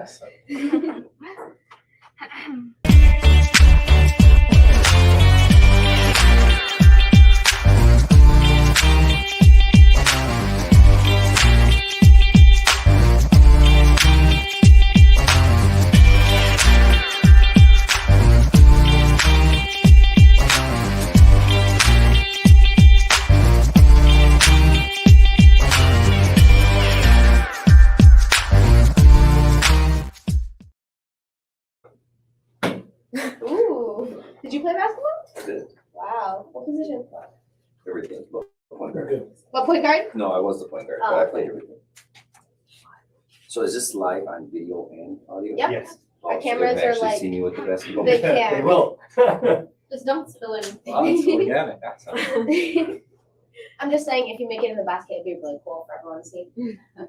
class. So. Ooh. Did you play basketball? I did. Wow. What position? Everything. Point guard. What, point guard? No, I was the point guard, but I played everything. So is this live on video and audio? Yep. Yes. Oh, Our so cameras they can are actually like- see me with the basketball. They can. They will. Just don't spill anything. Wow, it's organic. That's awesome. I'm just saying, if you make it in the basket, it'd be really cool for everyone to see.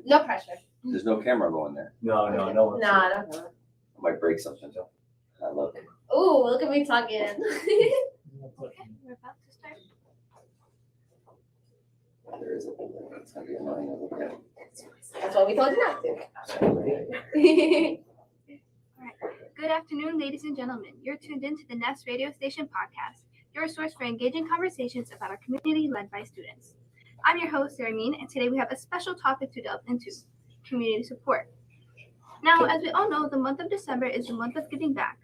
No pressure. There's no camera going there. No. Nah, I don't know. I might break something too. I love it. Ooh, look at me talking. Okay, we're about to start. There is a it's gonna be annoying to look at. That's what we told you not to. Good afternoon, ladies and gentlemen. You're tuned in to the Nest Radio Station podcast, your source for engaging conversations about our community led by students. I'm your host, Sarah Mean, and today we have a special topic to delve into, community support. Now, as we all know, the month of December is the month of giving back.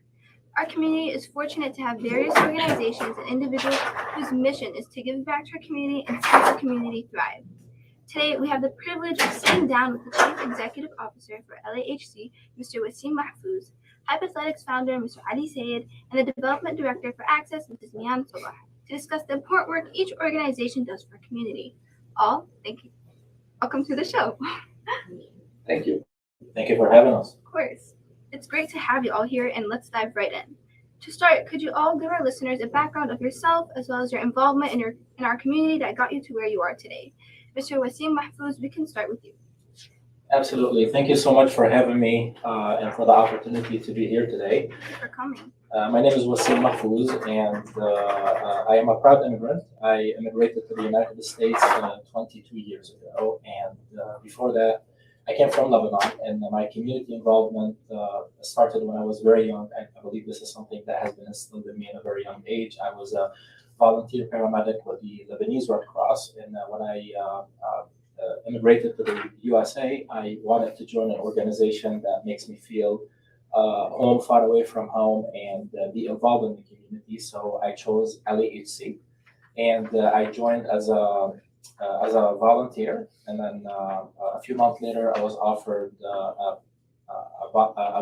Our community is fortunate to have various organizations and individuals whose mission is to give back to our community and see our community thrive. Today, we have the privilege of sitting down with the Chief Executive Officer for LAHC, Mr. Wasim Mahfouz, Hype Athletics founder, Mr. Ali Sayed, and the Development Director for Access, Mrs. Mian Solah, to discuss the important work each organization does for our community. All, thank you. Welcome to the show. Thank you. Thank you for having us. Of course. It's great to have you all here, and let's dive right in. To start, could you all give our listeners a background of yourself as well as your involvement in our community that got you to where you are today? Mr. Wasim Mahfouz, we can start with you. Absolutely. Thank you so much for having me and for the opportunity to be here today. Thank you for coming. My name is Wasim Mahfouz, and I am a proud immigrant. I immigrated to the United States 22 years ago, and before that, I came from Lebanon, and my community involvement started when I was very young. I believe this is something that has been instilled in me at a very young age. I was a volunteer paramedic with the Lebanese Red Cross, and when I immigrated to the USA, I wanted to join an organization that makes me feel home, far away from home, and be involved in the community. So I chose LAHC, and I joined as a volunteer, and then a few months later, I was offered a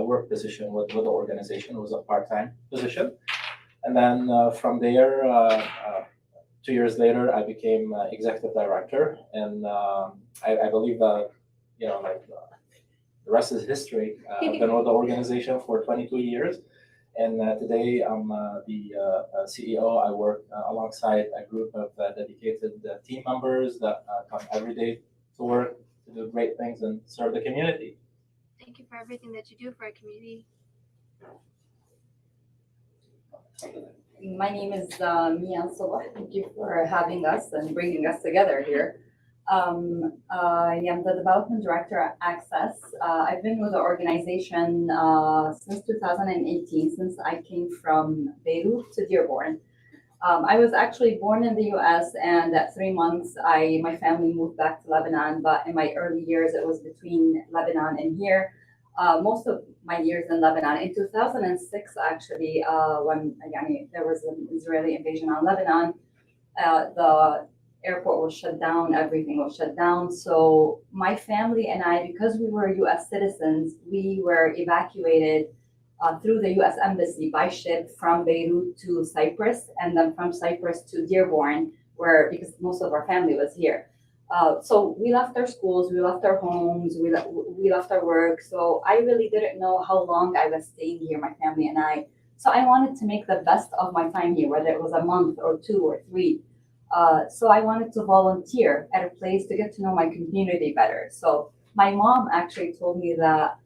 work position with the organization. It was a part-time position, and then from there, 2 years later, I became executive director, and I believe that the rest is history. I've been with the organization for 22 years. And today I'm the CEO. I work alongside a group of dedicated team members that come every day to work to do great things and serve the community. Thank you for everything that you do for our community. My name is Mian Solah. Thank you for having us and bringing us together here. I am the development director at Access. I've been with the organization since 2018, since I came from Beirut to Dearborn. I was actually born in the US, and at 3 months, my family moved back to Lebanon, but in my early years, it was between Lebanon and here. Most of my years in Lebanon. In 2006, actually, when there was an Israeli invasion on Lebanon, the airport was shut down, everything was shut down. So my family and I, because we were US citizens, we were evacuated through the US Embassy by ship from Beirut to Cyprus, and then from Cyprus to Dearborn, because most of our family was here. So we left our schools, we left our homes, we left our work. So I really didn't know how long I was staying here, my family and I. So I wanted to make the best of my time here, whether it was a month or 2 or 3. So I wanted to volunteer at a place to get to know my community better. So my mom actually told me that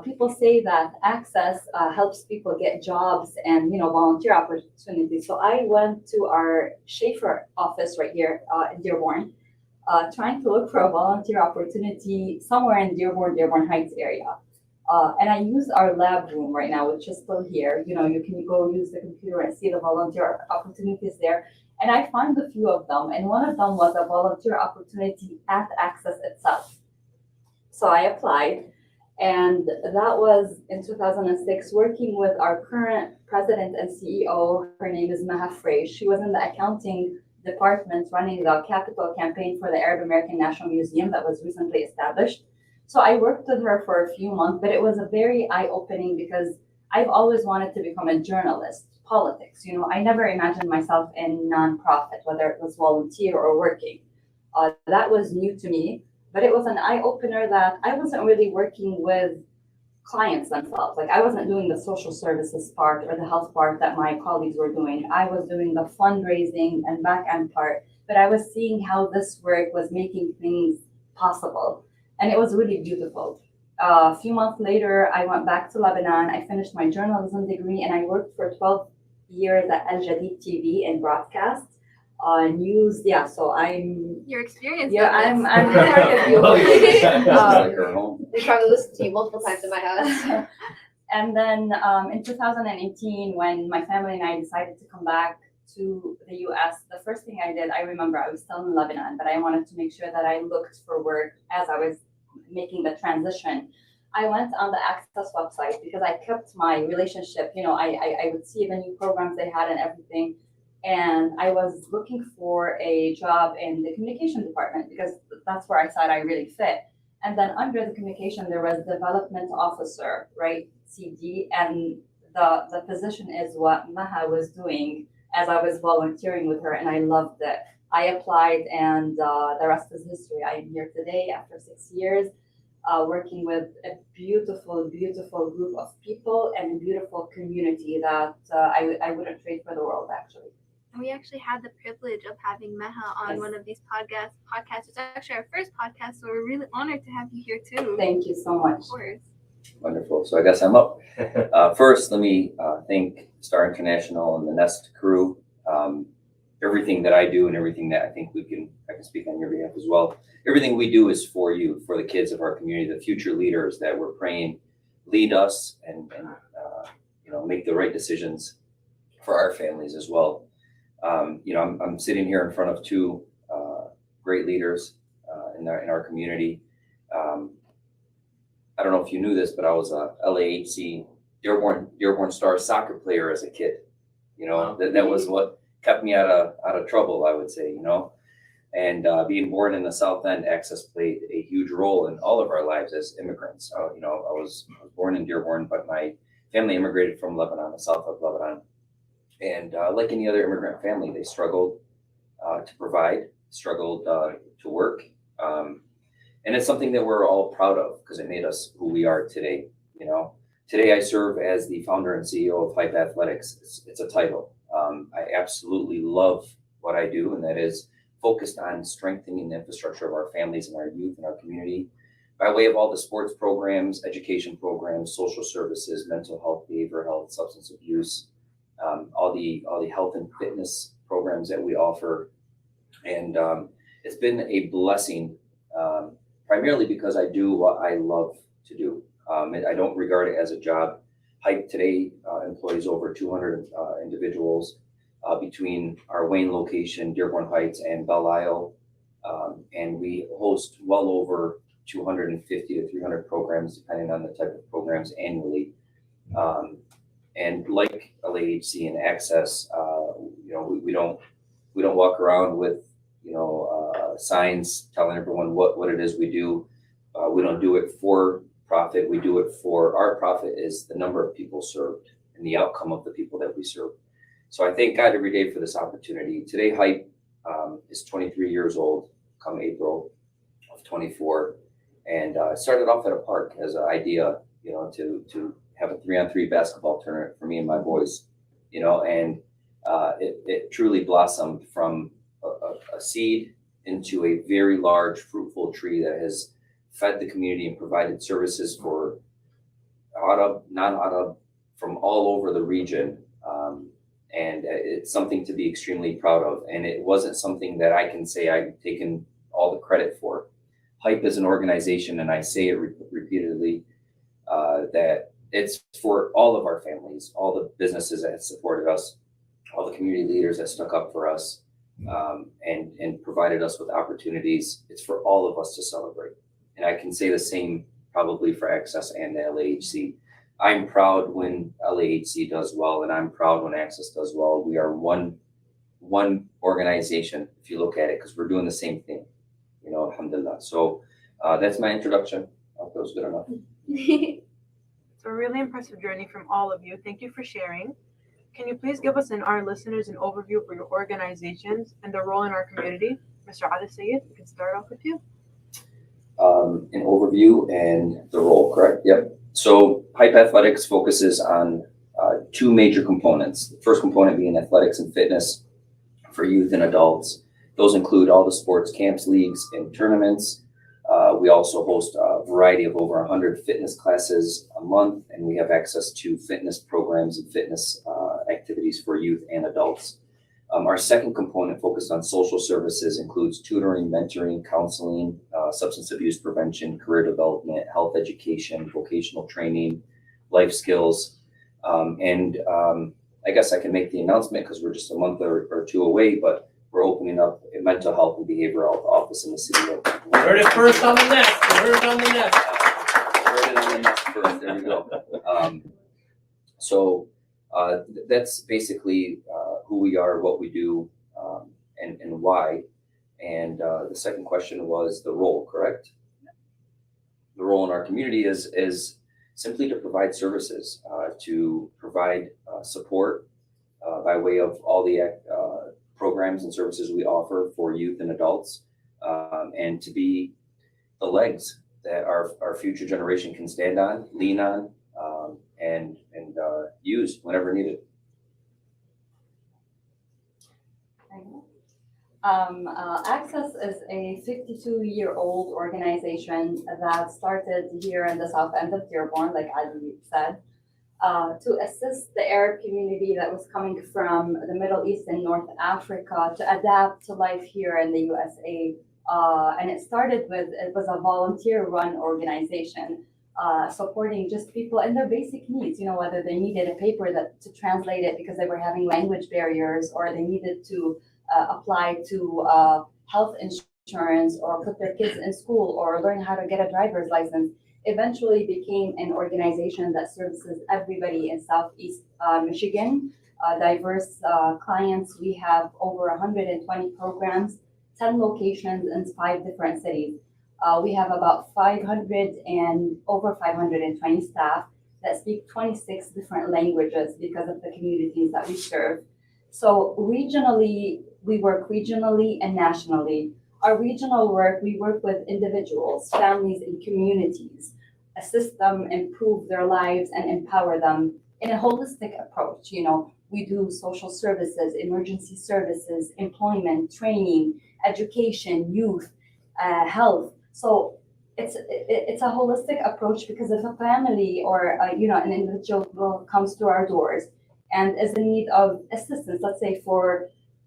people say that Access helps people get jobs and volunteer opportunities. So I went to our Schaefer office right here in Dearborn, trying to look for a volunteer opportunity somewhere in Dearborn Heights area. And I use our lab room right now, which is still here. You know, you can go use the computer and see the volunteer opportunities there. And I found a few of them, and one of them was a volunteer opportunity at Access itself. So I applied, and that was in 2006, working with our current president and CEO. Her name is Maha Frey. She was in the accounting department running the capital campaign for the Arab American National Museum that was recently established. So I worked with her for a few months, but it was a very eye-opening because I've always wanted to become a journalist, politics. You know, I never imagined myself in nonprofit, whether it was volunteer or working. That was new to me, but it was an eye-opener that I wasn't really working with clients themselves. Like I wasn't doing the social services part or the health part that my colleagues were doing. I was doing the fundraising and back end part, but I was seeing how this work was making things possible. And it was really beautiful. A few months later, I went back to Lebanon. I finished my journalism degree and I worked for 12 years at Al Jadid TV and broadcast. News, yeah, so I'm, Your experience. yeah, with this. I'm part of you. Like her home. They probably listened to you multiple times in my house. And then in 2018, when my family and I decided to come back to the US, the first thing I did, I remember I was still in Lebanon, but I wanted to make sure that I looked for work as I was making the transition. I went on the Access website because I kept my relationship, you know, I would see the new programs they had and everything. And I was looking for a job in the communication department because that's where I thought I really fit. And then under the communication, there was development officer, right? CD. And the position is what Maha was doing as I was volunteering with her. And I loved it. I applied and the rest is history. I am here today after 6 years, working with a beautiful, beautiful group of people and a beautiful community that I wouldn't trade for the world, actually. And we actually had the privilege of having Meha on Yes. one of these podcasts. It's actually our first podcast, so we're really honored to have you here too. Thank you so much. Of course. Wonderful. So I guess I'm up. First, let me thank Star International and the Nest crew. Everything that I do and everything that I think I can speak on your behalf as well. Everything we do is for you, for the kids of our community, the future leaders that we're praying lead us and make the right decisions for our families as well. I'm sitting here in front of two great leaders in our community. I don't know if you knew this, but I was a LAHC Dearborn Star soccer player as a kid. You know, that was what kept me out of trouble, I would say, you know. And being born in the South End, Access played a huge role in all of our lives as immigrants. I was born in Dearborn, but my family immigrated from Lebanon, the south of Lebanon. And like any other immigrant family, they struggled to provide, struggled to work. And it's something that we're all proud of because it made us who we are today. You know, today I serve as the founder and CEO of HES Athletics. It's a title. I absolutely love what I do, and that is focused on strengthening the infrastructure of our families and our youth and our community by way of all the sports programs, education programs, social services, mental health, behavioral health, substance abuse, all the health and fitness programs that we offer. And it's been a blessing, primarily because I do what I love to do. I don't regard it as a job. HES today employs over 200 individuals between our Wayne location, Dearborn Heights, and Belle Isle. And we host well over 250 to 300 programs, depending on the type of programs annually. And like LAHC and Access, we don't walk around with signs telling everyone what it is we do. We don't do it for profit. We do it for our profit is the number of people served and the outcome of the people that we serve. So I thank God every day for this opportunity. Today, HES is 23 years old, come April of 24, and started off at a park as an idea, to have a 3-on-3 basketball tournament for me and my boys, and it truly blossomed from a seed into a very large, fruitful tree that has fed the community and provided services for Arab, non-Arab, from all over the region. And it's something to be extremely proud of. And it wasn't something that I can say I've taken all the credit for. HES is an organization, and I say it repeatedly, that it's for all of our families, all the businesses that have supported us, all the community leaders that stuck up for us, and provided us with opportunities. It's for all of us to celebrate. And I can say the same probably for Access and the LAHC. I'm proud when LAHC does well, and I'm proud when Access does well. We are one organization, if you look at it, because we're doing the same thing, you know, alhamdulillah. So that's my introduction. I hope that was good enough. It's a really impressive journey from all of you. Thank you for sharing. Can you please give us and our listeners an overview for your organizations and their role in our community? Mr. Adil Sayed, we can start off with you. An overview and the role, correct? Yep. So Pipe Athletics focuses on two major components. The first component being athletics and fitness for youth and adults. Those include all the sports camps, leagues, and tournaments. We also host a variety of over 100 fitness classes a month, and we have access to fitness programs and fitness activities for youth and adults. Our second component focused on social services includes tutoring, mentoring, counseling, substance abuse prevention, career development, health education, vocational training, life skills. I guess I can make the announcement because we're just a month or two away, but we're opening up a mental health and behavioral health office in the city of Heard it first on the net. Heard it on the net. Heard it on the net first. There you go. So that's basically who we are, what we do, and why. And the second question was the role, correct? The role in our community is simply to provide services, to provide support by way of all the programs and services we offer for youth and adults, and to be the legs that our future generation can stand on, lean on, and use whenever needed. Access is a 52-year-old organization that started here in the south end of Dearborn, like Adi said, to assist the Arab community that was coming from the Middle East and North Africa to adapt to life here in the USA. And it was a volunteer-run organization, supporting just people in their basic needs, you know, whether they needed a paper to translate it because they were having language barriers, or they needed to apply to health insurance, or put their kids in school, or learn how to get a driver's license. Eventually became an organization that services everybody in Southeast Michigan, diverse clients. We have over 120 programs, 10 locations in 5 different cities. We have about over 520 staff that speak 26 different languages because of the communities that we serve. So regionally, we work regionally and nationally. Our regional work, we work with individuals, families, and communities, assist them improve their lives and empower them in a holistic approach. You know, we do social services, emergency services, employment, training, education, youth, health. So it's a holistic approach, because if a family or an individual comes to our doors and is in need of assistance, let's say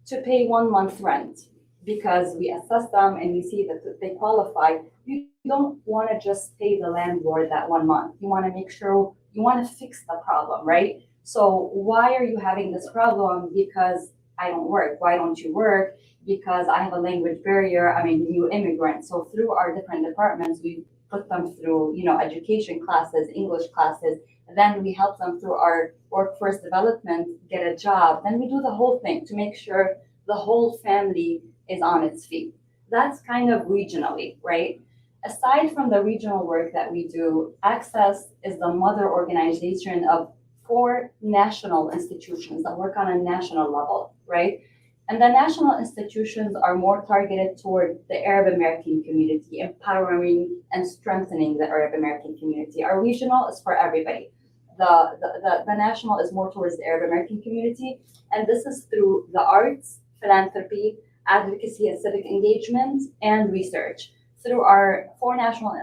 to pay 1 month rent, because we assess them and we see that they qualify, you don't want to just pay the landlord that 1 month. You want to make sure, you want to fix the problem, right? So why are you having this problem? Because I don't work. Why don't you work? Because I have a language barrier. I'm a new immigrant. So through our different departments, we put them through, education classes, English classes. Then we help them through our workforce development, get a job. Then we do the whole thing to make sure the whole family is on its feet. That's kind of regionally, right? Aside from the regional work that we do, Access is the mother organization of 4 national institutions that work on a national level, right? And the national institutions are more targeted toward the Arab American community, empowering and strengthening the Arab American community. Our regional is for everybody. The national is more towards the Arab American community, and this is through the arts, philanthropy, advocacy and civic engagement, and research. Through our 4 national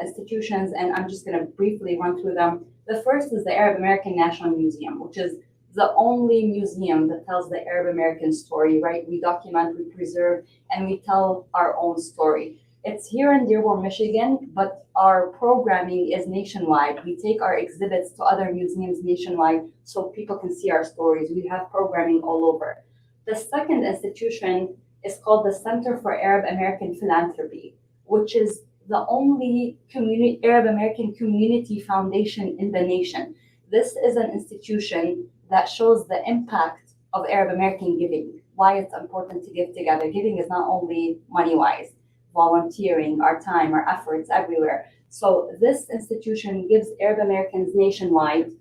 institutions, and I'm just going to briefly run through them. The first is the Arab American National Museum, which is the only museum that tells the Arab American story, right? We document, we preserve, and we tell our own story. It's here in Dearborn, Michigan, but our programming is nationwide. We take our exhibits to other museums nationwide so people can see our stories. We have programming all over. The second institution is called the Center for Arab American Philanthropy, which is the only Arab American community foundation in the nation. This is an institution that shows the impact of Arab American giving, why it's important to give together. Giving is not only money-wise, volunteering, our time, our efforts everywhere. So this institution gives Arab Americans nationwide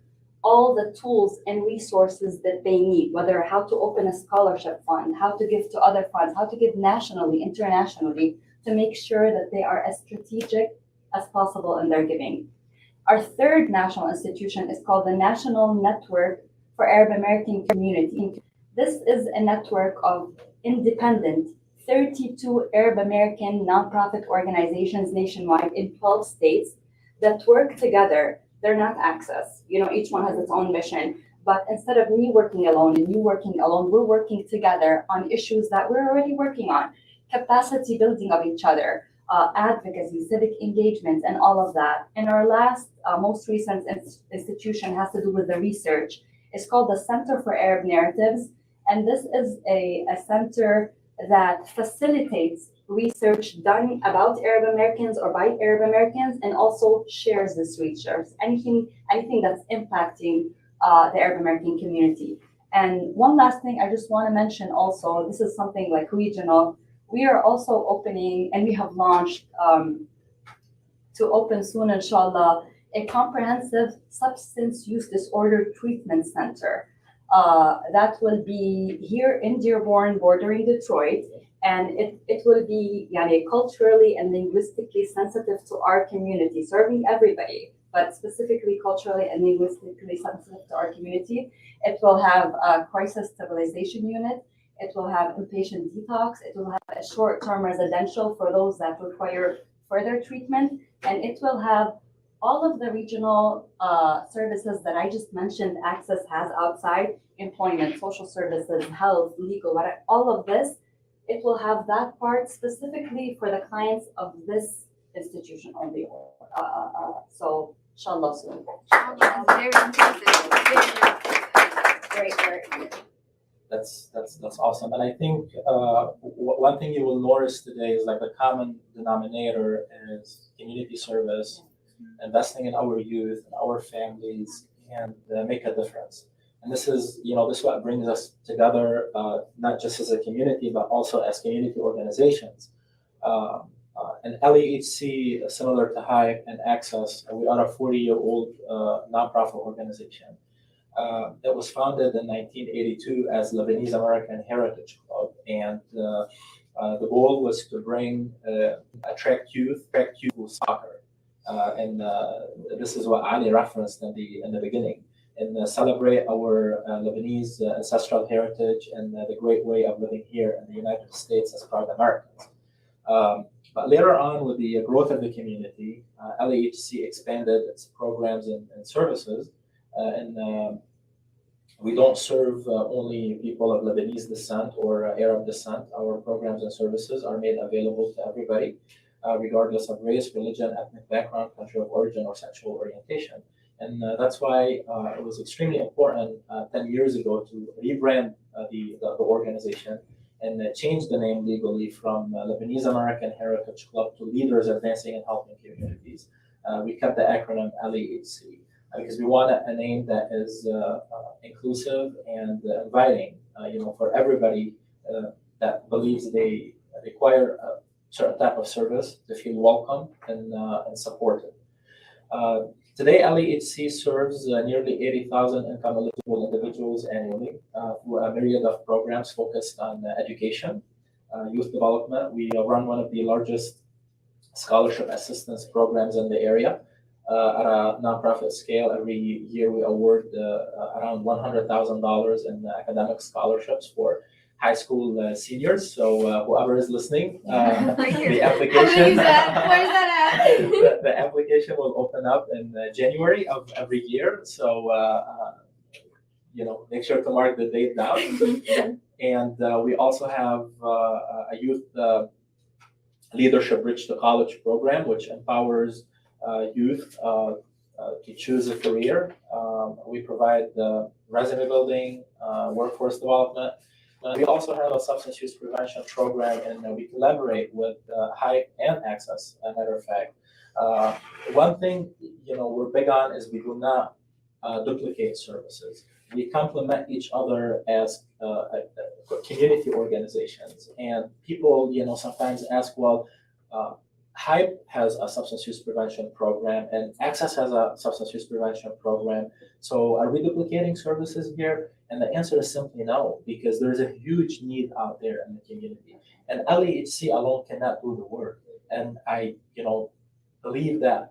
all the tools and resources that they need, whether how to open a scholarship fund, how to give to other funds, how to give nationally, internationally, to make sure that they are as strategic as possible in their giving. Our third national institution is called the National Network for Arab American Community. This is a network of independent 32 Arab American nonprofit organizations nationwide in 12 states that work together. They're not access. Each one has its own mission. But instead of me working alone and you working alone, we're working together on issues that we're already working on. Capacity building of each other, advocacy, civic engagement, and all of that. And our last, most recent institution has to do with the research. It's called the Center for Arab Narratives. And this is a center that facilitates research done about Arab Americans or by Arab Americans, and also shares this research, anything that's impacting the Arab American community. And one last thing I just want to mention also, this is something like regional. We are also opening, and we have launched to open soon, inshallah, a comprehensive substance use disorder treatment center. That will be here in Dearborn, bordering Detroit, and it will be culturally and linguistically sensitive to our community, serving everybody, but specifically culturally and linguistically sensitive to our community. It will have a crisis stabilization unit. It will have inpatient detox. It will have a short-term residential for those that require further treatment, and it will have all of the regional services that I just mentioned Access has outside: employment, social services, health, legal, all of this. It will have that part specifically for the clients of this institution only. So, inshallah soon. Very impressive. Great work. That's awesome. And I think one thing you will notice today is like the common denominator is community service, investing in our youth and our families, and make a difference. And this is what brings us together, not just as a community, but also as community organizations. And LEHC, similar to HYPE and Access, we are a 40-year-old nonprofit organization. That was founded in 1982 as Lebanese American Heritage Club, and the goal was to attract youth to soccer, and this is what Ali referenced in the beginning, and celebrate our Lebanese ancestral heritage and the great way of living here in the United States as proud Americans. But later on, with the growth of the community, LEHC expanded its programs and services. And we don't serve only people of Lebanese descent or Arab descent. Our programs and services are made available to everybody, regardless of race, religion, ethnic background, country of origin, or sexual orientation. And that's why it was extremely important 10 years ago to rebrand the organization and change the name legally from Lebanese American Heritage Club to Leaders Advancing and Helping Communities. We kept the acronym LEHC because we want a name that is inclusive and inviting, for everybody that believes they require a certain type of service to feel welcome and supported. Today, LEHC serves nearly 80,000 income-eligible individuals annually through a myriad of programs focused on education, youth development. We run one of the largest scholarship assistance programs in the area at a nonprofit scale. Every year, we award around $100,000 in academic scholarships for high school seniors. So whoever is listening, the application. Where's that at? The application will open up in January of every year. So make sure to mark the date down. And we also have a youth Leadership Bridge to College program, which empowers youth to choose a career. We provide resume building, workforce development. We also have a substance use prevention program, and we collaborate with HES and Access. As a matter of fact, one thing we're big on is we do not duplicate services. We complement each other as community organizations. And people, sometimes ask, well, HYPE has a substance use prevention program and Access has a substance use prevention program. So are we duplicating services here? And the answer is simply no, because there's a huge need out there in the community. And LEHC alone cannot do the work. And I, believe that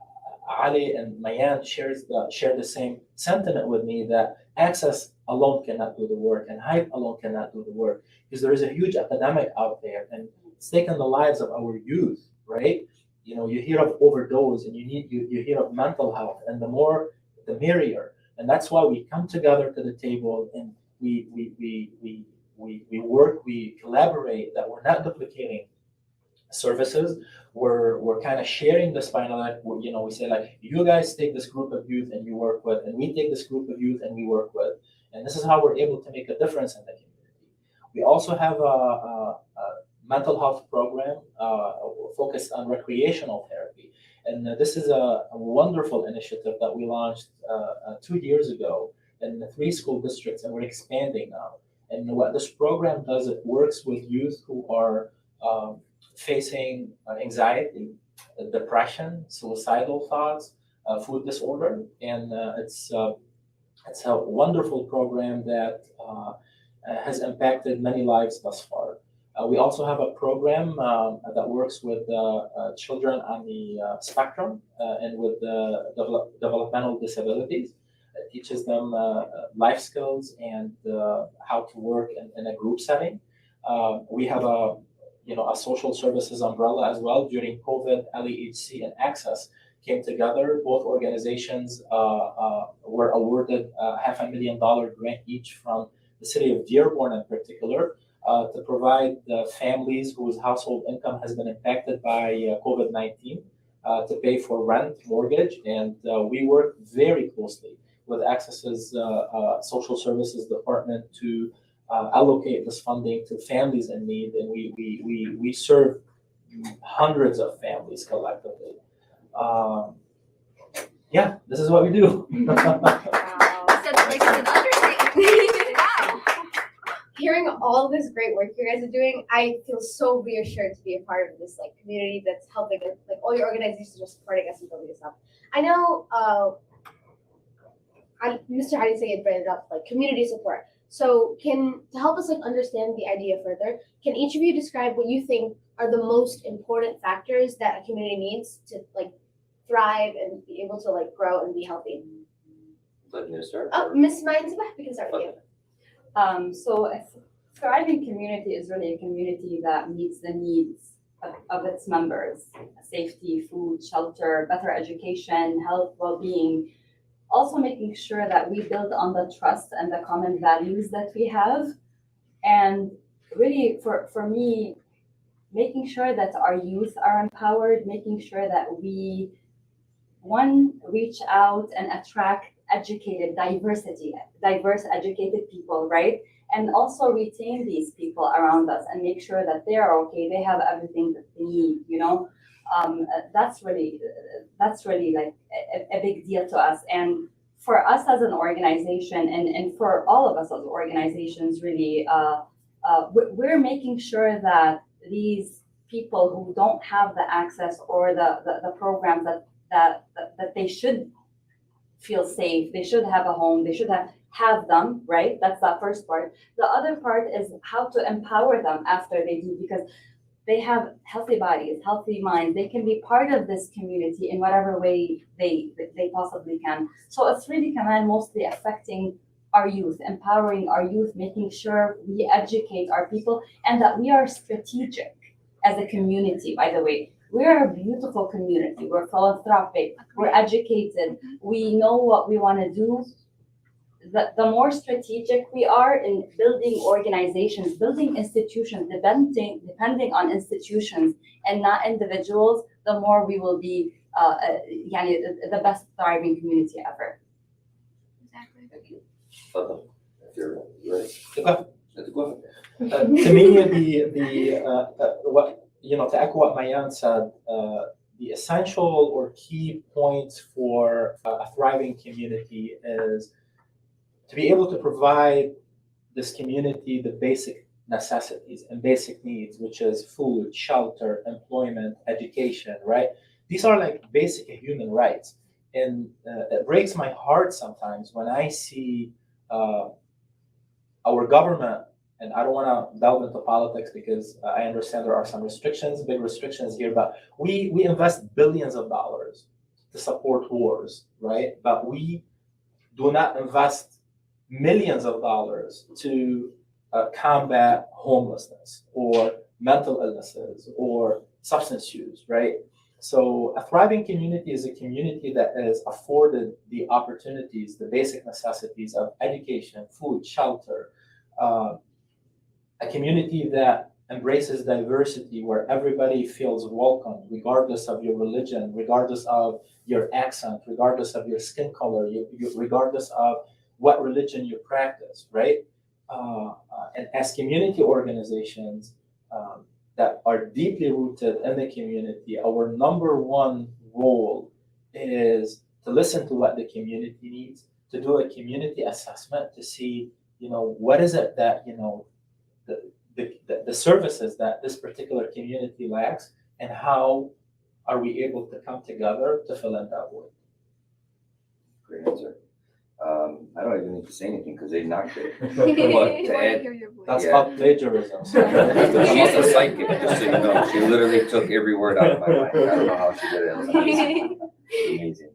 Ali and Mayan share the same sentiment with me, that Access alone cannot do the work and HYPE alone cannot do the work, because there is a huge epidemic out there and it's taken the lives of our youth, right? You hear of overdose and you hear of mental health, and the more the merrier. And that's why we come together to the table and we work, we collaborate, that we're not duplicating services. We're kind of sharing the spinal line. We say, like, you guys take this group of youth and you work with, and we take this group of youth and we work with, and this is how we're able to make a difference in the community. We also have a mental health program focused on recreational therapy, and this is a wonderful initiative that we launched 2 years ago in the 3 school districts, and we're expanding now. And what this program does, it works with youth who are facing anxiety, depression, suicidal thoughts, food disorder, and it's a wonderful program that has impacted many lives thus far. We also have a program that works with children on the spectrum and with developmental disabilities. It teaches them life skills and how to work in a group setting. We have a social services umbrella as well. During COVID, LEHC and Access came together. Both organizations were awarded a $500,000 grant each from the city of Dearborn in particular to provide families whose household income has been impacted by COVID-19 to pay for rent, mortgage, and we work very closely with Access's social services department to allocate this funding to families in need, and we serve hundreds of families collectively. Yeah, this is what we do. That's like an understatement. Wow. Hearing all this great work you guys are doing, I feel so reassured to be a part of this community that's helping us. Like, all your organizations are supporting us and building this up. I know Mr. Hadi Sayed brought it up, community support. So to help us understand the idea further, can each of you describe what you think are the most important factors that a community needs to thrive and be able to grow and be healthy? Let me start. Oh, Ms. Mainzibah, we can start with you. So a thriving community is really a community that meets the needs of its members: safety, food, shelter, better education, health, well-being. Also making sure that we build on the trust and the common values that we have. And really, for me, making sure that our youth are empowered, making sure that we, reach out and attract diverse educated people, right? And also retain these people around us and make sure that they are okay, they have everything that they need, that's really like a big deal to us. And for us as an organization, and for all of us as organizations, really, we're making sure that these people who don't have the access or the programs that they should feel safe, they should have a home, they should have them, right? That's the first part. The other part is how to empower them after they do, because they have healthy bodies, healthy minds. They can be part of this community in whatever way they possibly can. So it's really mostly affecting our youth, empowering our youth, making sure we educate our people and that we are strategic as a community. By the way, we're a beautiful community. We're philanthropic. We're educated. We know what we want to do. the more strategic we are in building organizations, building institutions, depending on institutions and not individuals, the more we will be the best thriving community ever. Exactly. Thank you. If you're ready. Go ahead. To me, what to echo what Mayan said, the essential or key points for a thriving community is to be able to provide this community the basic necessities and basic needs, which is food, shelter, employment, education, right? These are like basic human rights. And it breaks my heart sometimes when I see our government, and I don't want to delve into politics because I understand there are some restrictions, big restrictions here, but we invest billions of dollars to support wars, right? But we do not invest millions of dollars to combat homelessness or mental illnesses or substance use, right? So a thriving community is a community that is afforded the opportunities, the basic necessities of education, food, shelter, a community that embraces diversity, where everybody feels welcome, regardless of your religion, regardless of your accent, regardless of your skin color, regardless of what religion you practice, right? And as community organizations that are deeply rooted in the community, our number one role is to listen to what the community needs, to do a community assessment to see, what is it that, the services that this particular community lacks, and how are we able to come together to fill in that void. Great answer. I don't even need to say anything because they knocked it. We But to want to add, hear your voice. That's Yeah. called plagiarism. So she's a psychic, just so you know. She literally took every word out of my mind. I don't know how she did it. It was amazing. Amazing.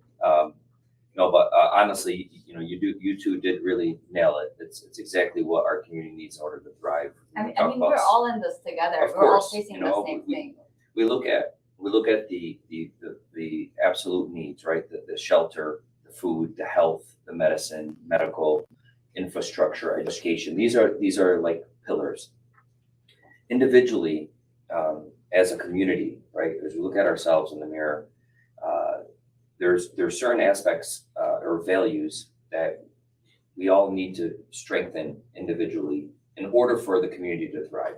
No, but honestly, you two did really nail it. It's exactly what our community needs in order to thrive. I mean, we're all in this together. Of We're all course, facing the same thing. We look at the absolute needs, right? The shelter, the food, the health, the medicine, medical, infrastructure, education. These are like pillars. Individually, as a community, right? As we look at ourselves in the mirror, there's certain aspects or values that we all need to strengthen individually in order for the community to thrive.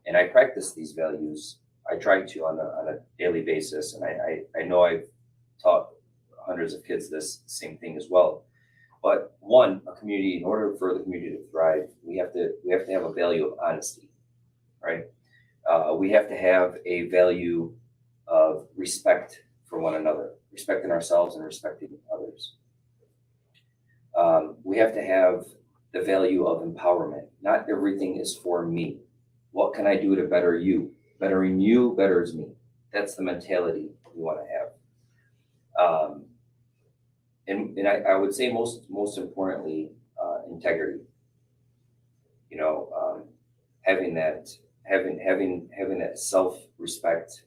And I practice these values. I try to on a daily basis, and I know I've taught hundreds of kids this same thing as well. But a community, in order for the community to thrive, we have to have a value of honesty, right? We have to have a value of respect for one another, respecting ourselves and respecting others. We have to have the value of empowerment. Not everything is for me. What can I do to better you? Bettering you betters me. That's the mentality we want to have. And I would say most importantly, integrity. Having that self-respect,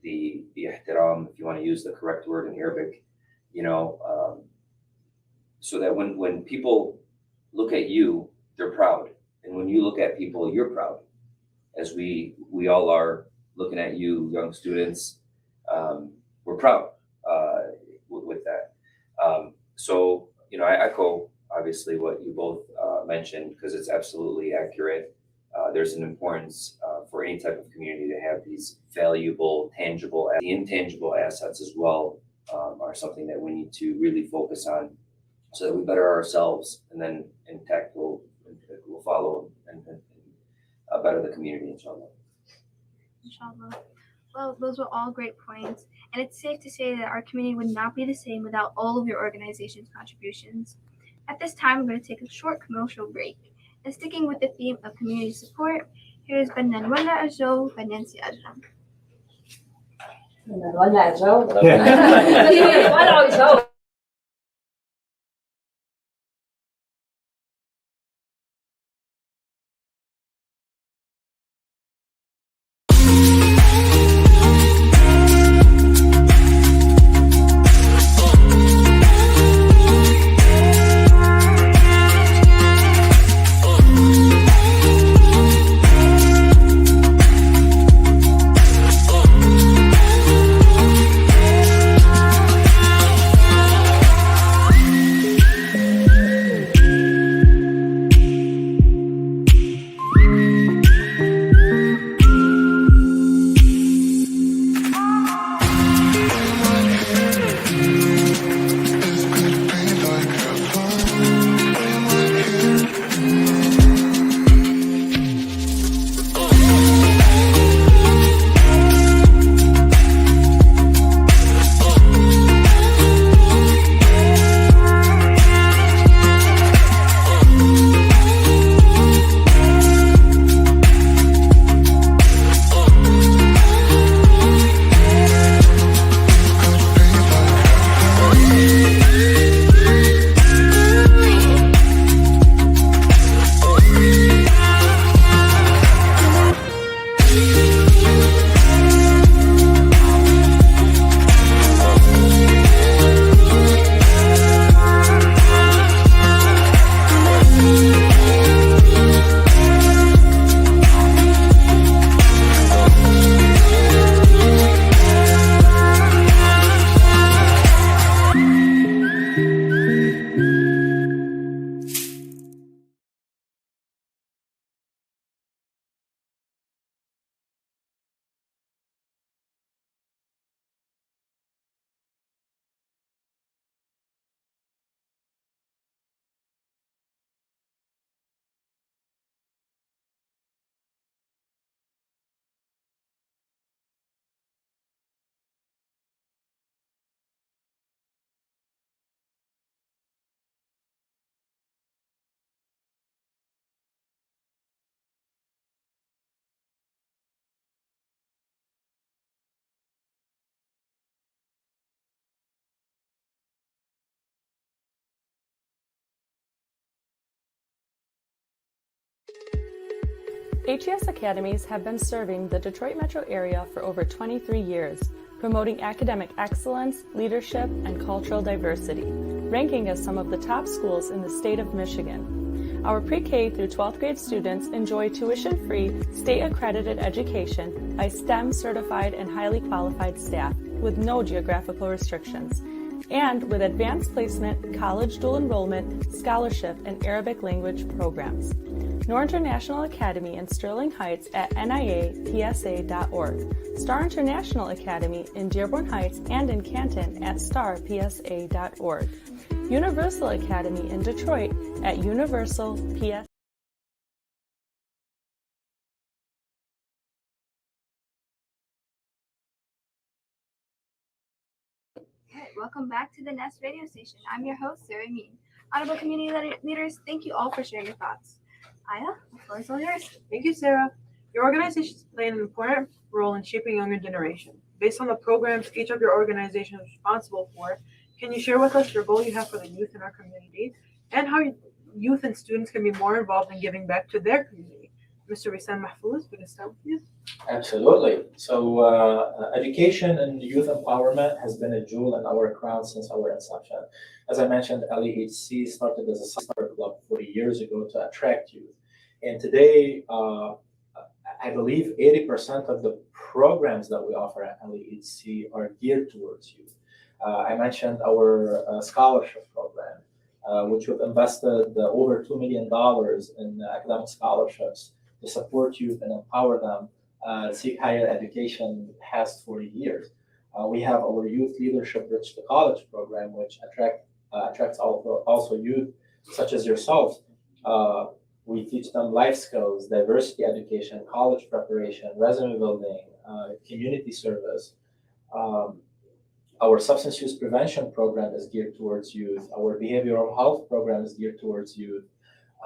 the ihtiram, if you want to use the correct word in Arabic, so that when people look at you, they're proud, and when you look at people, you're proud. As we all are looking at you, young students, we're proud with that. So I echo obviously what you both mentioned, because it's absolutely accurate. There's an importance for any type of community to have these valuable, the intangible assets as well are something that we need to really focus on, so that we better ourselves, and then in tech will follow and better the community, inshallah. Inshallah. Well, those were all great points, and it's safe to say that our community would not be the same without all of your organization's contributions. At this time, we're going to take a short commercial break. And sticking with the theme of community support, here's Banan Wala Ajo, Banansi Ajram. ولا جو HES Academies have been serving the Detroit metro area for over 23 years, promoting academic excellence, leadership, and cultural diversity, ranking as some of the top schools in the state of Michigan. Our pre-K through 12th grade students enjoy tuition-free, state-accredited education by STEM certified and highly qualified staff with no geographical restrictions, and with advanced placement, college dual enrollment, scholarship, and Arabic language programs. Noor International Academy in Sterling Heights at niapsa.org, Star International Academy in Dearborn Heights and in Canton at starpsa.org, Universal Academy in Detroit at universalps. Okay, welcome back to the Nest radio station. I'm your host, Sarah Mean. Honorable community leaders, thank you all for sharing your thoughts. Aya, the floor is all yours. Thank you, Sarah. Your organizations play an important role in shaping younger generation. Based on the programs each of your organization is responsible for, can you share with us your goal you have for the youth in our community and how youth and students can be more involved in giving back to their community? Mr. Wissam Mahfouz, we can start with you. Absolutely. So education and youth empowerment has been a jewel in our crown since our inception. As I mentioned, LEHC started as a summer club 40 years ago to attract youth. And today, I believe 80% of the programs that we offer at LEHC are geared towards youth. I mentioned our scholarship program, which we've invested over $2 million in academic scholarships to support youth and empower them seek higher education the past 40 years. We have our Youth Leadership Bridge to College program, which attracts also youth such as yourselves. We teach them life skills, diversity education, college preparation, resume building, community service. Our substance use prevention program is geared towards youth. Our behavioral health program is geared towards youth.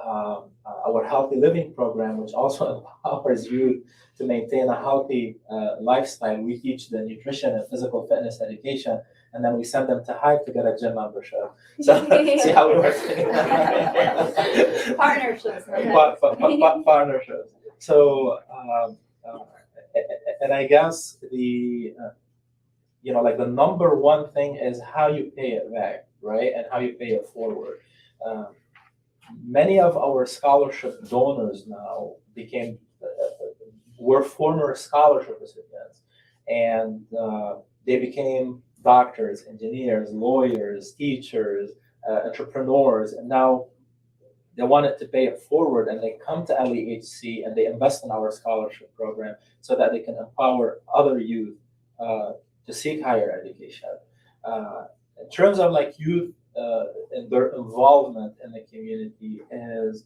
Our healthy living program, which also empowers youth to maintain a healthy lifestyle. We teach the nutrition and physical fitness education, and then we send them to Hive to get a gym membership. So see how it works. Partnerships. Partnerships. So, and I guess the like the number one thing is how you pay it back, right, and how you pay it forward. Many of our scholarship donors now were former scholarship recipients, and they became doctors, engineers, lawyers, teachers, entrepreneurs, and now they wanted to pay it forward, and they come to LEHC and they invest in our scholarship program so that they can empower other youth to seek higher education. In terms of like youth and their involvement in the community is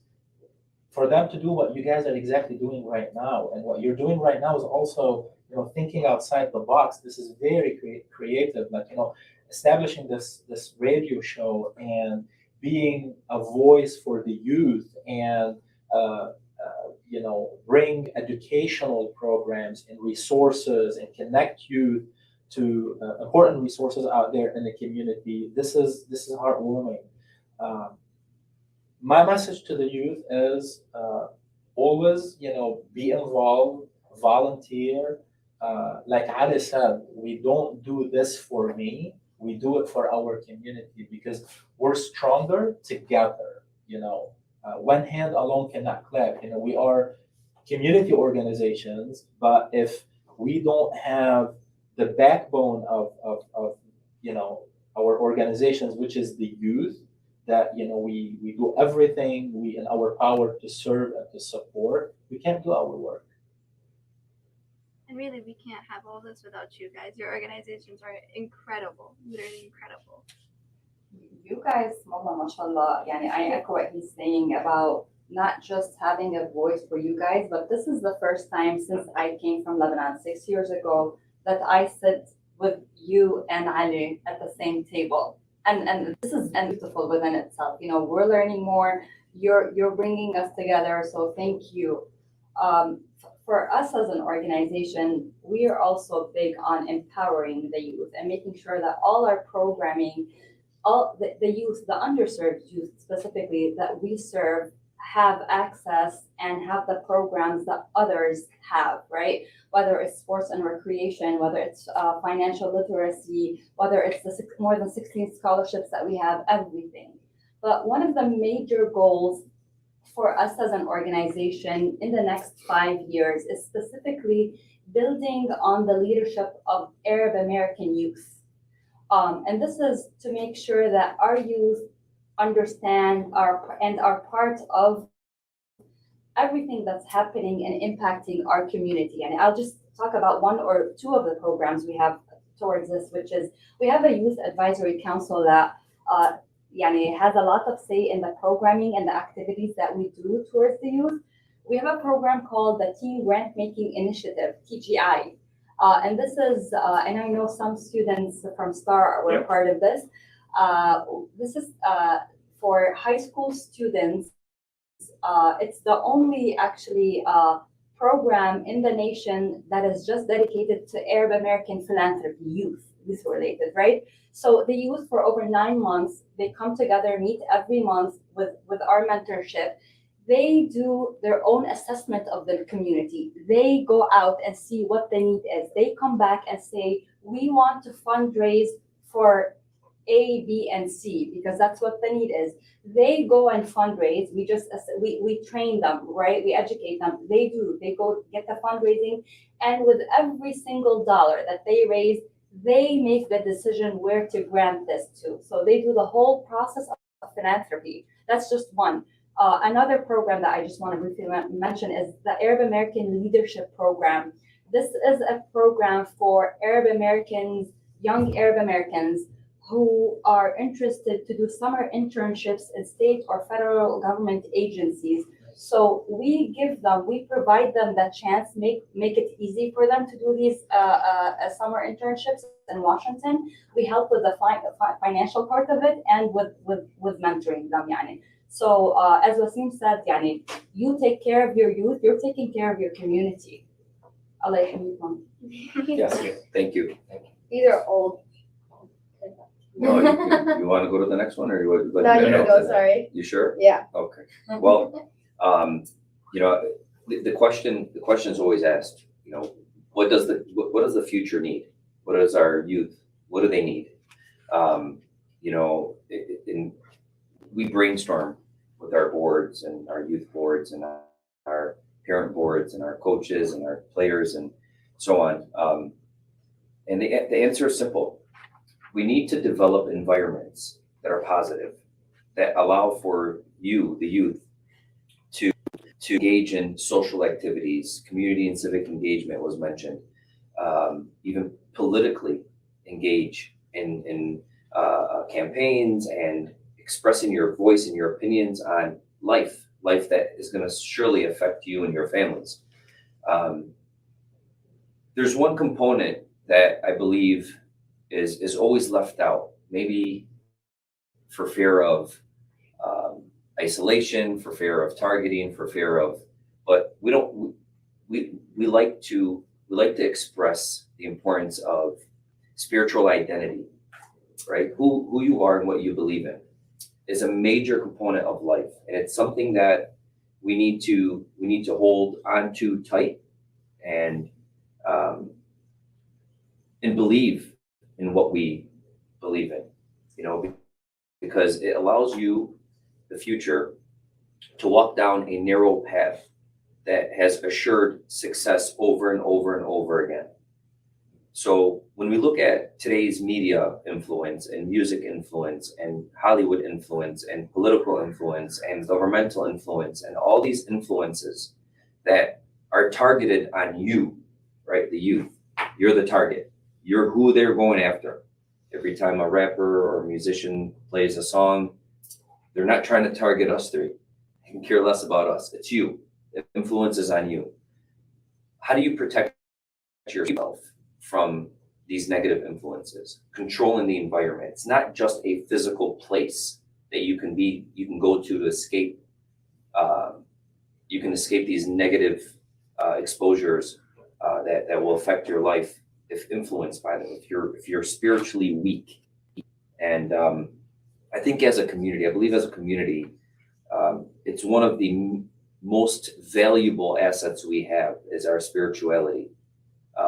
for them to do what you guys are exactly doing right now. And what you're doing right now is also, thinking outside the box. This is very creative, like, establishing this radio show and being a voice for the youth and, bring educational programs and resources and connect youth to important resources out there in the community. This is heartwarming. My message to the youth is always, be involved, volunteer. Like Ali said, we don't do this for me. We do it for our community because we're stronger together. One hand alone cannot clap. We are community organizations, but if we don't have the backbone of our organizations, which is the youth, that we do everything in our power to serve and to support, we can't do our work. And really, we can't have all this without you guys. Your organizations are incredible, literally incredible. You guys, wallah, mashallah, I echo what he's saying about not just having a voice for you guys, but this is the first time since I came from Lebanon 6 years ago that I sit with you and Ali at the same table. And this is beautiful within itself. We're learning more. You're bringing us together. So thank you. For us as an organization, we are also big on empowering the youth and making sure that all our programming, all the youth, the underserved youth specifically that we serve, have access and have the programs that others have, right? Whether it's sports and recreation, whether it's financial literacy, whether it's the more than 16 scholarships that we have, everything. But one of the major goals for us as an organization in the next 5 years is specifically building on the leadership of Arab American youth. And this is to make sure that our youth understand and are part of everything that's happening and impacting our community. And I'll just talk about one or two of the programs we have towards this, which is we have a youth advisory council that has a lot of say in the programming and the activities that we do towards the youth. We have a program called the Teen Grant Making Initiative, TGI. And this is, and I know some students from STAR were part of this. This is for high school students. It's the only actually program in the nation that is just dedicated to Arab American philanthropy, youth related, right? So the youth for over 9 months, they come together, meet every month with our mentorship. They do their own assessment of the community. They go out and see what the need is. They come back and say, we want to fundraise for A, B, and C, because that's what the need is. They go and fundraise. We train them, right? We educate them. They go get the fundraising. And with every single dollar that they raise, they make the decision where to grant this to. So they do the whole process of philanthropy. That's just one. Another program that I just want to briefly mention is the Arab American Leadership Program. This is a program for Arab Americans, young Arab Americans who are interested to do summer internships in state or federal government agencies. So we provide them that chance, make it easy for them to do these summer internships in Washington. We help with the financial part of it and with mentoring them. So as Wasim said, you take care of your youth, you're taking care of your community. Allah yahmikum. Yes, thank you. These are old. No, you want to go to the next one, or you would? No, you can go, sorry. You sure? Yeah. Okay. Well, the question is always asked. What does the future need? What does our youth? What do they need? We brainstorm with our boards and our youth boards and our parent boards and our coaches and our players and so on. And the answer is simple. We need to develop environments that are positive, that allow for you, the youth, to engage in social activities. Community and civic engagement was mentioned. Even politically engage in campaigns and expressing your voice and your opinions on life that is going to surely affect you and your families. There's one component that I believe is always left out, maybe for fear of isolation, for fear of targeting, but we like to express the importance of spiritual identity, right? Who you are and what you believe in is a major component of life, and it's something that we need to hold on to tight and believe in what we believe in, because it allows you, the future, to walk down a narrow path that has assured success over and over and over again. So when we look at today's media influence and music influence and Hollywood influence and political influence and governmental influence and all these influences that are targeted on you, right? The youth, you're the target. You're who they're going after. Every time a rapper or a musician plays a song, they're not trying to target us three. They can care less about us. It's you. The influence is on you. How do you protect yourself from these negative influences? Controlling the environment. It's not just a physical place that you can go to escape. You can escape these negative exposures that will affect your life if influenced by them, if you're spiritually weak. And I think as a community, I believe as a community, It's one of the most valuable assets we have is our spirituality.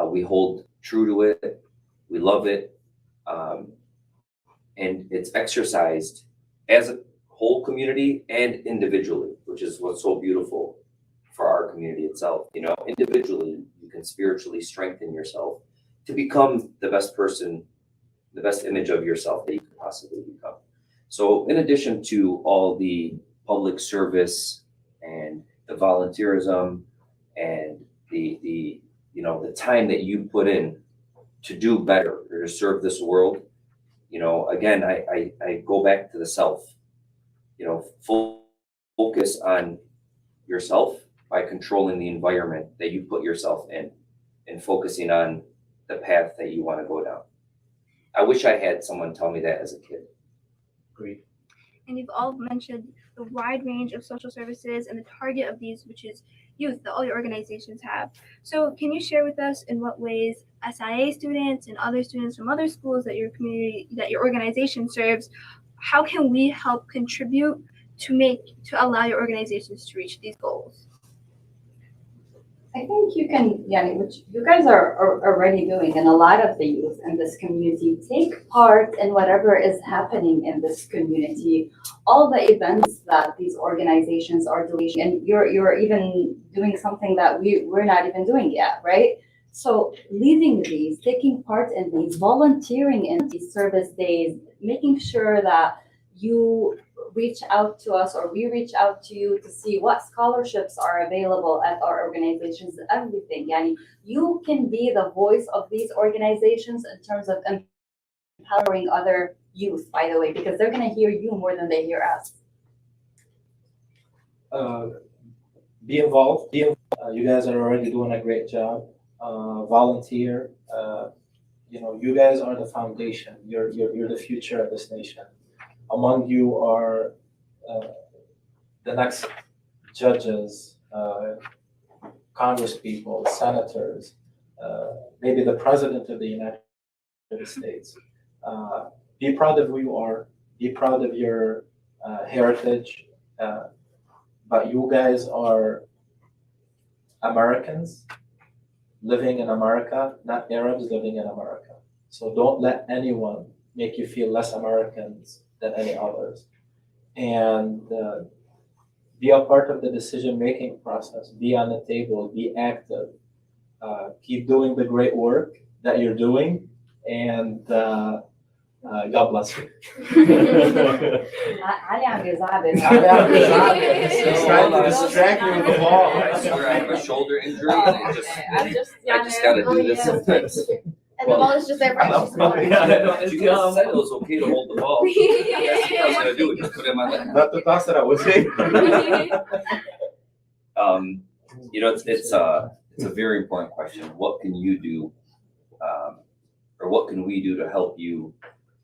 We hold true to it. We love it. And it's exercised as a whole community and individually, which is what's so beautiful for our community itself. You know, individually, you can spiritually strengthen yourself to become the best person, the best image of yourself that you could possibly become. So in addition to all the public service and the volunteerism and the the time that you put in to do better or to serve this world, again, I go back to the self, focus on yourself by controlling the environment that you put yourself in and focusing on the path that you want to go down. I wish I had someone tell me that as a kid. Agreed. And you've all mentioned the wide range of social services and the target of these, which is youth, that all your organizations have. So can you share with us in what ways SIA students and other students from other schools that your community, that your organization serves, how can we help contribute to allow your organizations to reach these goals? I think you can, which you guys are already doing, and a lot of the youth in this community take part in whatever is happening in this community, all the events that these organizations are doing, and you're even doing something that we're not even doing yet, right? So leading these, taking part in these, volunteering in these service days, making sure that you reach out to us or we reach out to you to see what scholarships are available at our organizations, everything. Yani, you can be the voice of these organizations in terms of empowering other youth, by the way, because they're going to hear you more than they hear us. Be involved. You guys are already doing a great job. Volunteer. You guys are the foundation. You're the future of this nation. Among you are the next judges, congresspeople, senators, maybe the president of the United States. Be proud of who you are. Be proud of your heritage. But you guys are Americans living in America, not Arabs living in America. So don't let anyone make you feel less Americans than any others. And be a part of the decision-making process. Be on the table. Be active. Keep doing the great work that you're doing. And God bless you. He's trying to distract me with the ball. I swear I have a shoulder injury and I just gotta do this sometimes. And the ball is just there for extra You guys said it was okay to hold the ball. That's what I was gonna do. Just put him on the. Not the thoughts that I was saying. It's a very important question. What can you do, or what can we do to help you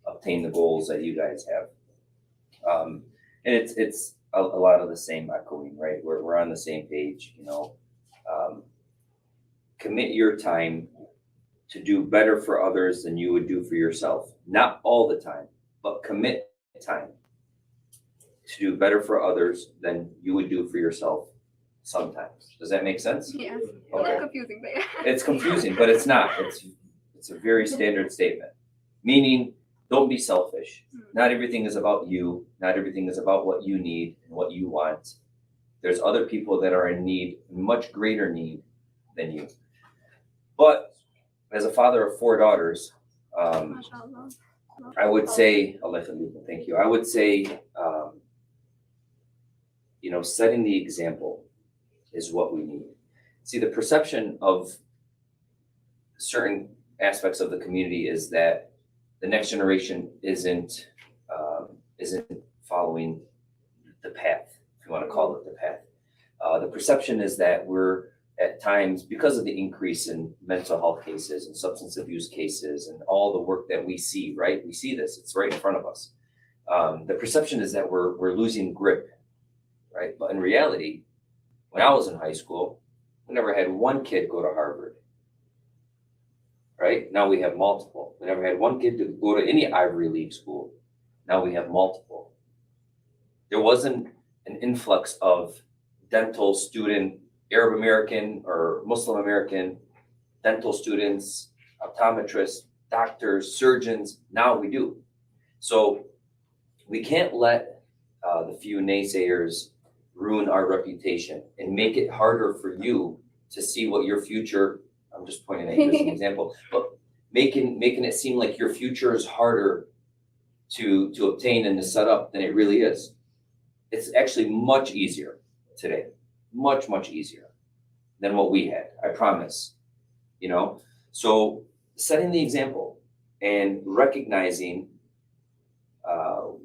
obtain the goals that you guys have? And it's a lot of the same echoing, right? We're on the same page. Commit your time to do better for others than you would do for yourself. Not all the time, but commit time to do better for others than you would do for yourself sometimes. Does that make sense? Yes. Okay. It's confusing, but yeah. It's confusing, but it's not. It's a very standard statement. Meaning, don't be selfish. Not everything is about you. Not everything is about what you need and what you want. There's other people that are in need, much greater need than you. But as a father of 4 daughters, I would say, thank you. I would say, setting the example is what we need. See, the perception of certain aspects of the community is that the next generation isn't following the path, if you want to call it the path. The perception is that we're at times, because of the increase in mental health cases and substance abuse cases and all the work that we see, right? We see this, it's right in front of us. The perception is that we're losing grip, right? But in reality, when I was in high school, we never had one kid go to Harvard, right? Now we have multiple. We never had one kid to go to any Ivy League school. Now we have multiple. There wasn't an influx of dental student, Arab American or Muslim American dental students, optometrists, doctors, surgeons. Now we do. So we can't let the few naysayers ruin our reputation and make it harder for you to see what your future, I'm just pointing at you as an example, but making it seem like your future is harder to obtain and to set up than it really is. It's actually much easier today, much easier than what we had, I promise. You know, so setting the example and recognizing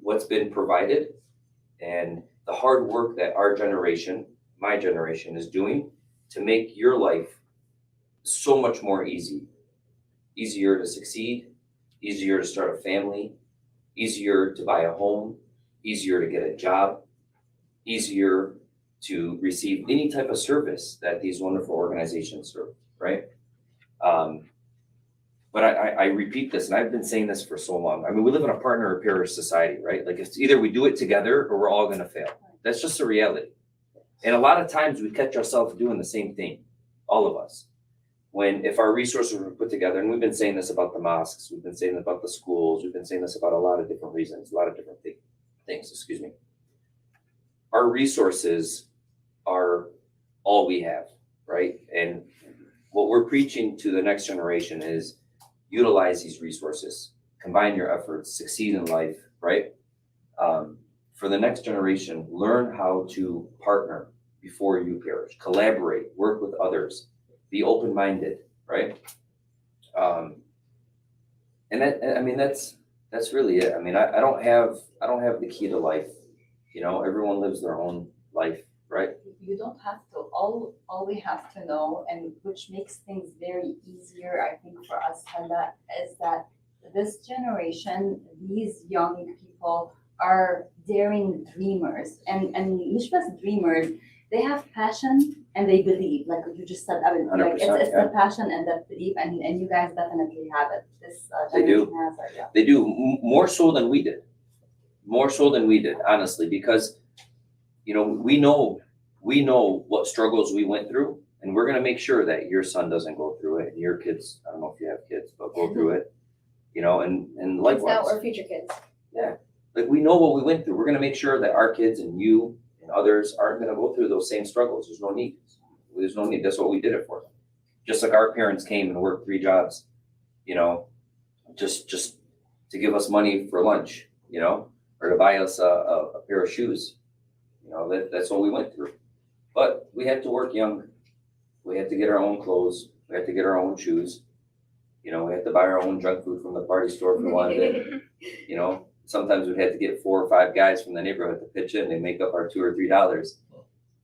what's been provided and the hard work that our generation, my generation, is doing to make your life so much more easier to succeed, easier to start a family, easier to buy a home, easier to get a job, easier to receive any type of service that these wonderful organizations serve, right? But I repeat this, and I've been saying this for so long. I mean, we live in a partner repair society, right? Like it's either we do it together or we're all gonna fail. That's just the reality. And a lot of times we catch ourselves doing the same thing, all of us. If our resources were put together, and we've been saying this about the mosques, we've been saying about the schools, we've been saying this about a lot of different reasons, a lot of different things, excuse me. Our resources are all we have, right? And what we're preaching to the next generation is utilize these resources, combine your efforts, succeed in life, right? For the next generation, learn how to partner before you perish, collaborate, work with others, be open-minded, right? And that's really it. I mean, I don't have the key to life. You know, everyone lives their own life, right? You don't have to. All we have to know, and which makes things very easier, I think, for us, Hala, is that this generation, these young people are daring dreamers, and مش بس dreamers, they have passion and they believe, like you just said, like it's the passion and the belief, and you guys definitely have it. This generation has it, yeah. They do, more so than we did, honestly, because you know, we know what struggles we went through, and we're going to make sure that your son doesn't go through it, and your kids, I don't know if you have kids, but go through it, you know, and likewise. Now or future kids. Yeah, like we know what we went through. We're going to make sure that our kids and you and others aren't going to go through those same struggles. There's no need. That's what we did it for. Just like our parents came and worked 3 jobs, you know, just to give us money for lunch, you know, or to buy us a pair of shoes. You know, that's what we went through. But we had to work young. We had to get our own clothes. We had to get our own shoes. You know, we had to buy our own junk food from the party store if we wanted it. You know, sometimes we had to get 4 or 5 guys from the neighborhood to pitch in and make up our $2 or $3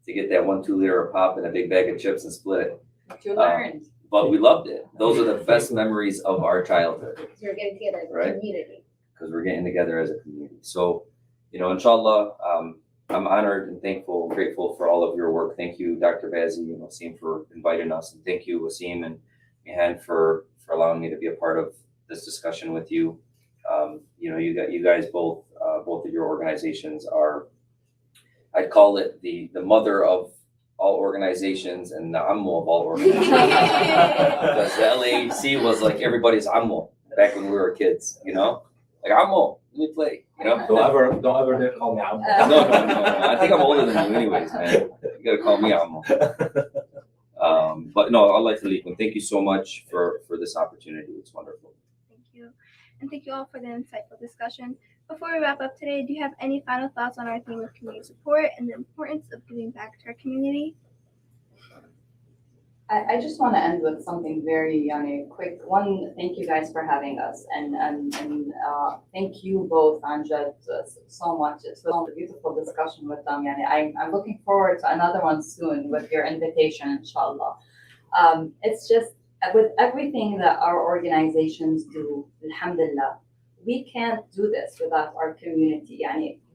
to get that 1-2 liter of pop and a big bag of chips and split it. What you learned. But we loved it. Those are the best memories of our childhood. Because you're getting together as a Right. community. Because we're getting together as a community. So, you know, inshallah, I'm honored and thankful and grateful for all of your work. Thank you, Dr. Bazzi and Wasim, for inviting us. And thank you, Wasim and Mihan, for allowing me to be a part of this discussion with you. You know, you guys both of your organizations are, I'd call it the mother of all organizations and the ammo of all organizations. Because the LAHC was like everybody's ammo back when we were kids, you know? Like ammo, let me play, you know? Don't ever dare call me Ammo. No. I think I'm older than you anyways, man. You gotta call me Ammo. But no, Allah Khalikum, thank you so much for this opportunity. It's wonderful. Thank you. And thank you all for the insightful discussion. Before we wrap up today, do you have any final thoughts on our theme of community support and the importance of giving back to our community? I just want to end with something very quick. One, thank you guys for having us, and thank you both, Amjad, so much. It's been a beautiful discussion with them. I'm looking forward to another one soon with your invitation, inshallah. It's just with everything that our organizations do, alhamdulillah, we can't do this without our community.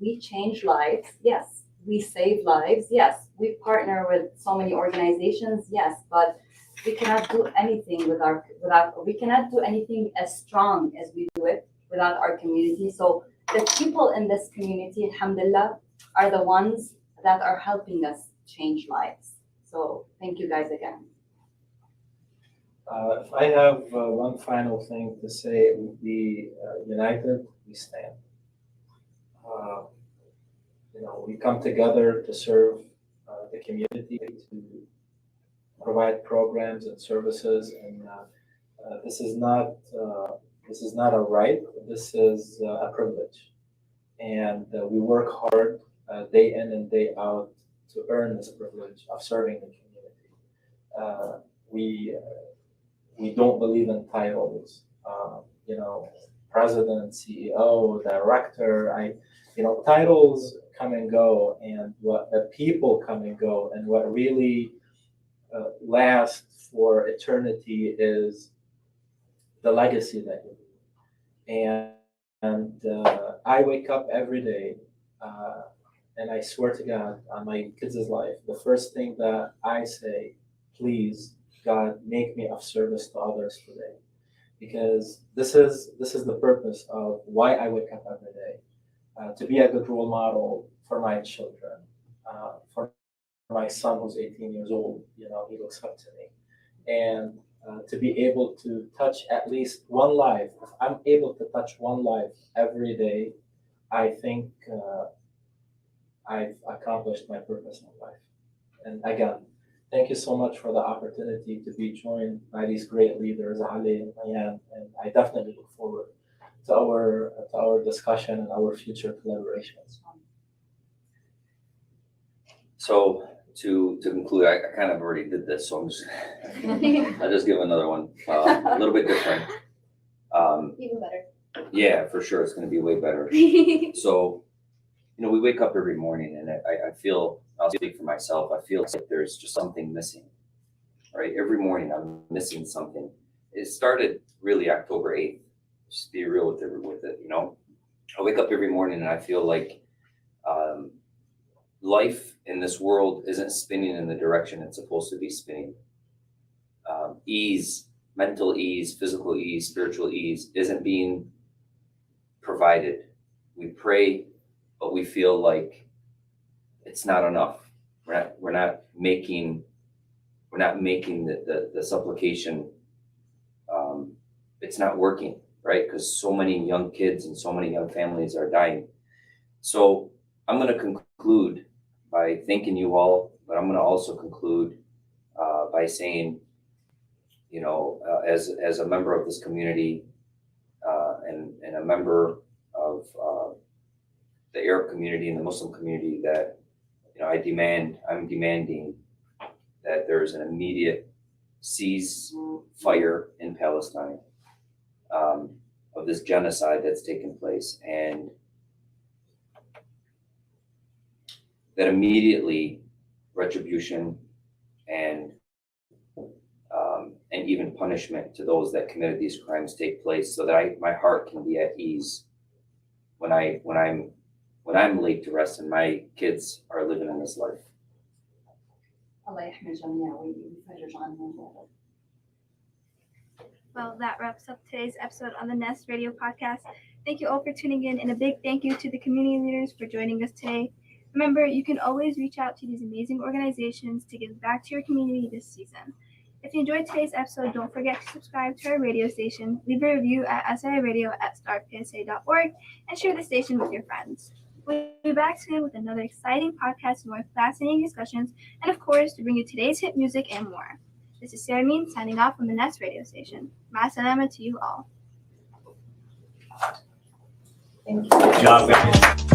We change lives, yes. We save lives, yes. We partner with so many organizations, yes. But we cannot do anything we cannot do anything as strong as we do it without our community. So the people in this community, alhamdulillah, are the ones that are helping us change lives. So thank you guys again. If I have one final thing to say, it would be united we stand. We come together to serve the community, to provide programs and services, and this is not a right. This is a privilege, and we work hard day in and day out to earn this privilege of serving the community. We don't believe in titles. President, CEO, director. Titles come and go, and what the people come and go, and what really lasts for eternity is the legacy that you leave. And I wake up every day, and I swear to God, on my kids' life, the first thing that I say, please, God, make me of service to others today, because this is the purpose of why I wake up every day, to be a good role model for my children, for my son who's 18 years old. He looks up to me, and to be able to touch at least one life. If I'm able to touch one life every day, I think I've accomplished my purpose in life. And again, thank you so much for the opportunity to be joined by these great leaders, Ali and Mayan, and I definitely look forward to our discussion and our future collaborations. So to conclude, I kind of already did this, so I'll just give another one, a little bit different. Even better. Yeah, for sure, it's going to be way better. So, we wake up every morning, and I feel, I'll speak for myself, I feel like there's just something missing, right? Every morning I'm missing something. It started really October 8th, just be real with it. I wake up every morning and I feel like life in this world isn't spinning in the direction it's supposed to be spinning. Ease, mental ease, physical ease, spiritual ease isn't being provided. We pray, but we feel like it's not enough. We're not making the supplication. It's not working, right? Because so many young kids and so many young families are dying. So I'm going to conclude by thanking you all, but I'm going to also conclude by saying, as a member of this community and a member of the Arab community and the Muslim community, that I'm demanding that there's an immediate ceasefire in Palestine of this genocide that's taken place, and that immediately retribution and even punishment to those that committed these crimes take place, so that my heart can be at ease when I'm laid to rest and my kids are living in this life. Well, that wraps up today's episode on the Nest Radio Podcast. Thank you all for tuning in, and a big thank you to the community leaders for joining us today. Remember, you can always reach out to these amazing organizations to give back to your community this season. If you enjoyed today's episode, don't forget to subscribe to our radio station, leave a review at siradio@startpsa.org, and share the station with your friends. We'll be back soon with another exciting podcast and more fascinating discussions, and of course, to bring you today's hit music and more. This is Sarah Mean signing off from the Nest Radio Station. Ma salama to you all. Thank you. Good job, guys.